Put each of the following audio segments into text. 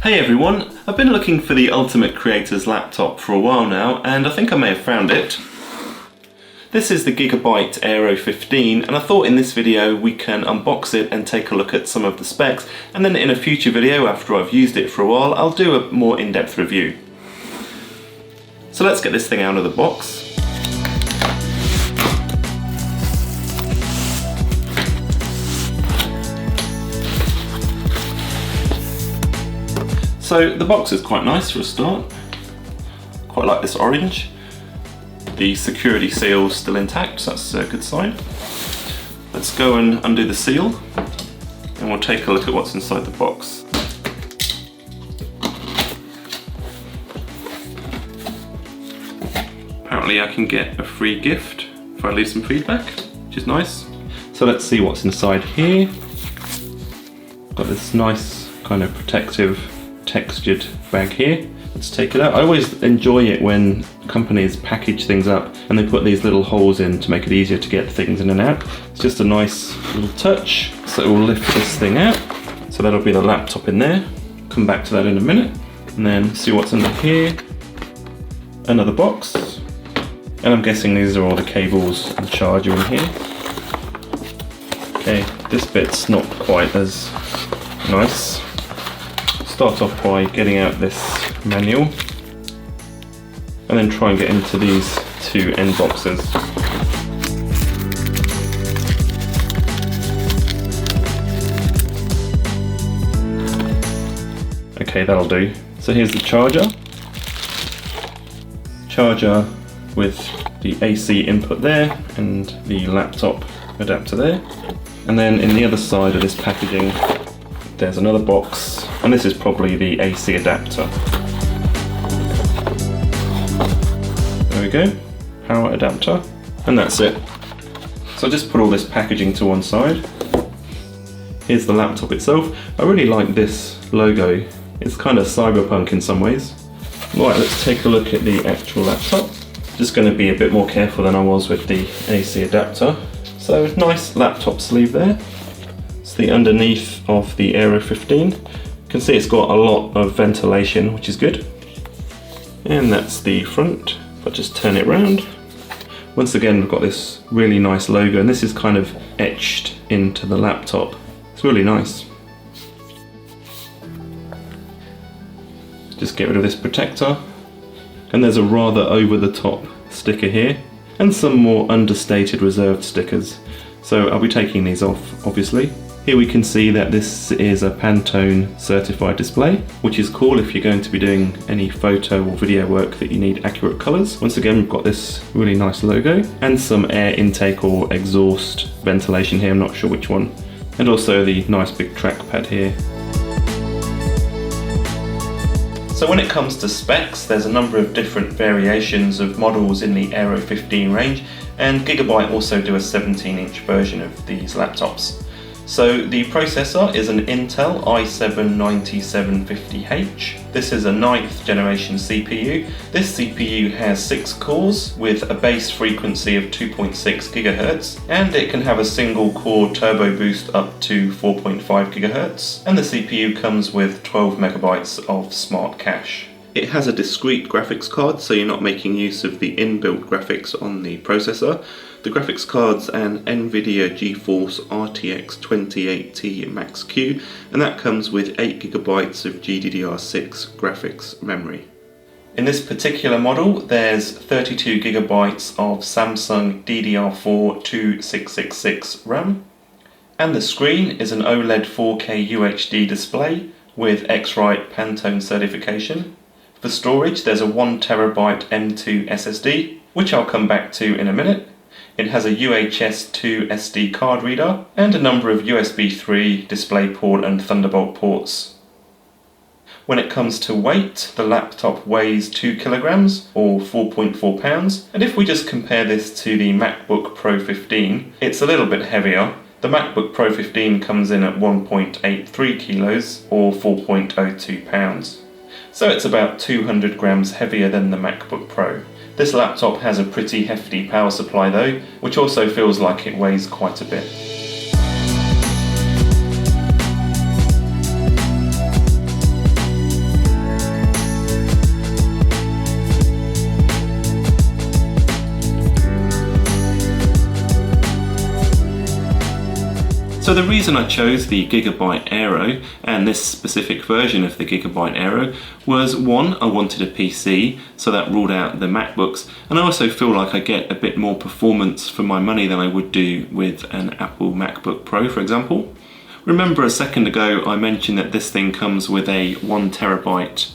Hey everyone, I've been looking for the Ultimate Creator's laptop for a while now, and I think I may have found it. This is the Gigabyte Aero 15, and I thought in this video we can unbox it and take a look at some of the specs, and then in a future video after I've used it for a while, I'll do a more in-depth review. So let's get this thing out of the box. So the box is quite nice for a start. Quite like this orange. The security seal's still intact, so that's a good sign. Let's go and undo the seal and we'll take a look at what's inside the box. Apparently I can get a free gift if I leave some feedback, which is nice. So let's see what's inside here. Got this nice kind of protective textured bag here. Let's take it out. I always enjoy it when companies package things up and they put these little holes in to make it easier to get things in and out. It's just a nice little touch. So we'll lift this thing out. So that'll be the laptop in there. Come back to that in a minute. And then see what's under here. Another box. And I'm guessing these are all the cables and charger in here. Okay, this bit's not quite as nice. Start off by getting out this manual and then try and get into these two end boxes. Okay, that'll do. So here's the charger. Charger with the AC input there and the laptop adapter there. And then in the other side of this packaging there's another box, and this is probably the AC adapter. There we go, power adapter, and that's it. So I just put all this packaging to one side. Here's the laptop itself. I really like this logo. It's kind of cyberpunk in some ways. Right, let's take a look at the actual laptop. Just going to be a bit more careful than I was with the AC adapter. So nice laptop sleeve there. It's the underneath of the Aero 15. You can see it's got a lot of ventilation, which is good. And that's the front. If I just turn it around. Once again, we've got this really nice logo, and this is kind of etched into the laptop. It's really nice. Just get rid of this protector. And there's a rather over-the-top sticker here, and some more understated reserved stickers. So I'll be taking these off, obviously. Here we can see that this is a Pantone certified display, which is cool if you're going to be doing any photo or video work that you need accurate colours. Once again, we've got this really nice logo and some air intake or exhaust ventilation here, I'm not sure which one. And also the nice big trackpad here. So when it comes to specs, there's a number of different variations of models in the Aero 15 range, and Gigabyte also do a 17-inch version of these laptops. So the processor is an Intel i7-9750H. This is a 9th generation CPU. This CPU has 6 cores with a base frequency of 2.6 GHz, and it can have a single core turbo boost up to 4.5 GHz, and the CPU comes with 12 MB of smart cache. It has a discrete graphics card, so you're not making use of the inbuilt graphics on the processor. The graphics card's an NVIDIA GeForce RTX 2080 Max-Q, and that comes with 8GB of GDDR6 graphics memory. In this particular model, there's 32GB of Samsung DDR4 2666 RAM, and the screen is an OLED 4K UHD display with X-Rite Pantone certification. For storage, there's a 1TB M2 SSD, which I'll come back to in a minute. It has a UHS 2 SD card reader and a number of USB 3, DisplayPort and Thunderbolt ports. When it comes to weight, the laptop weighs 2 kilograms or 4.4 pounds, and if we just compare this to the MacBook Pro 15, it's a little bit heavier. The MacBook Pro 15 comes in at 1.83 kilos or 4.02 pounds. So it's about 200 grams heavier than the MacBook Pro. This laptop has a pretty hefty power supply though, which also feels like it weighs quite a bit. So the reason I chose the Gigabyte Aero and this specific version of the Gigabyte Aero was, one, I wanted a PC, so that ruled out the MacBooks, and I also feel like I get a bit more performance for my money than I would do with an Apple MacBook Pro, for example. Remember a second ago I mentioned that this thing comes with a 1TB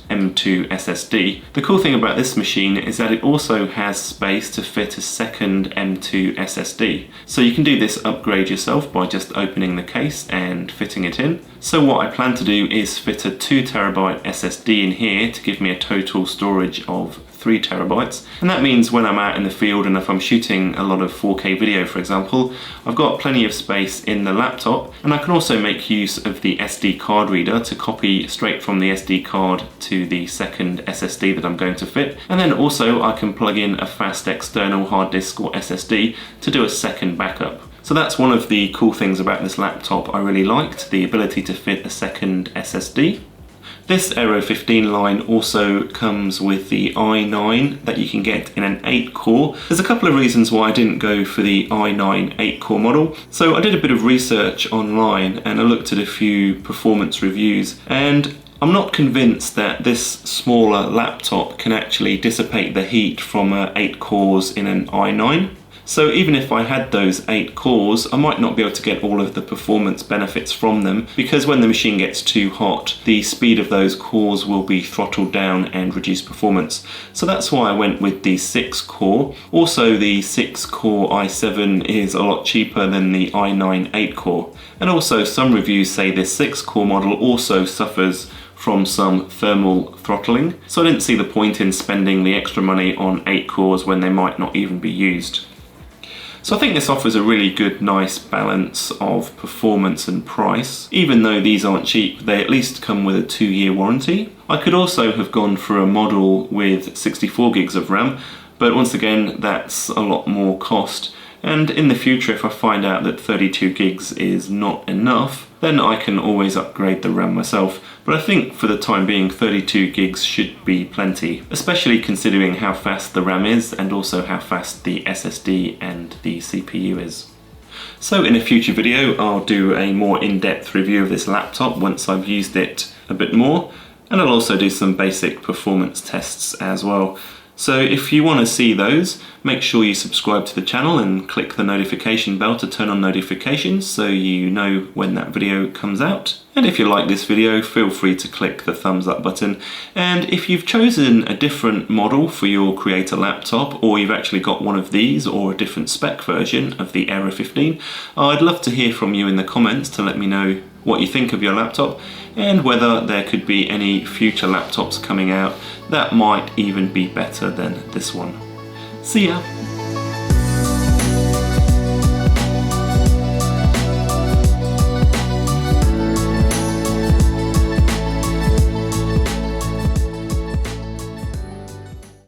M2 SSD. The cool thing about this machine is that it also has space to fit a second M2 SSD. So you can do this upgrade yourself by just opening the case and fitting it in. So what I plan to do is fit a 2TB SSD in here to give me a total storage of 3TB, and that means when I'm out in the field and if I'm shooting a lot of 4K video, for example, I've got plenty of space in the laptop, and I can also make use of the SD card reader to copy straight from the SD card to the second SSD that I'm going to fit, and then also I can plug in a fast external hard disk or SSD to do a second backup. So that's one of the cool things about this laptop I really liked, the ability to fit a second SSD. This Aero 15 line also comes with the i9 that you can get in an 8-core. There's a couple of reasons why I didn't go for the i9 8-core model. So I did a bit of research online and I looked at a few performance reviews, and I'm not convinced that this smaller laptop can actually dissipate the heat from 8 cores in an i9. So even if I had those 8 cores, I might not be able to get all of the performance benefits from them, because when the machine gets too hot, the speed of those cores will be throttled down and reduce performance. So that's why I went with the 6-core. Also, the 6-core i7 is a lot cheaper than the i9 8-core. And also some reviews say this 6-core model also suffers from some thermal throttling. So I didn't see the point in spending the extra money on 8 cores when they might not even be used. So I think this offers a really good, nice balance of performance and price. Even though these aren't cheap, they at least come with a 2-year warranty. I could also have gone for a model with 64 gigs of RAM, but once again, that's a lot more cost. And in the future, if I find out that 32 gigs is not enough, then I can always upgrade the RAM myself. But I think for the time being, 32 gigs should be plenty, especially considering how fast the RAM is and also how fast the SSD and the CPU is. So in a future video, I'll do a more in-depth review of this laptop once I've used it a bit more, and I'll also do some basic performance tests as well. So if you want to see those, make sure you subscribe to the channel and click the notification bell to turn on notifications so you know when that video comes out. And if you like this video, feel free to click the thumbs up button. And if you've chosen a different model for your Creator laptop, or you've actually got one of these or a different spec version of the Aero 15, I'd love to hear from you in the comments to let me know what you think of your laptop and whether there could be any future laptops coming out that might even be better than this one. See ya!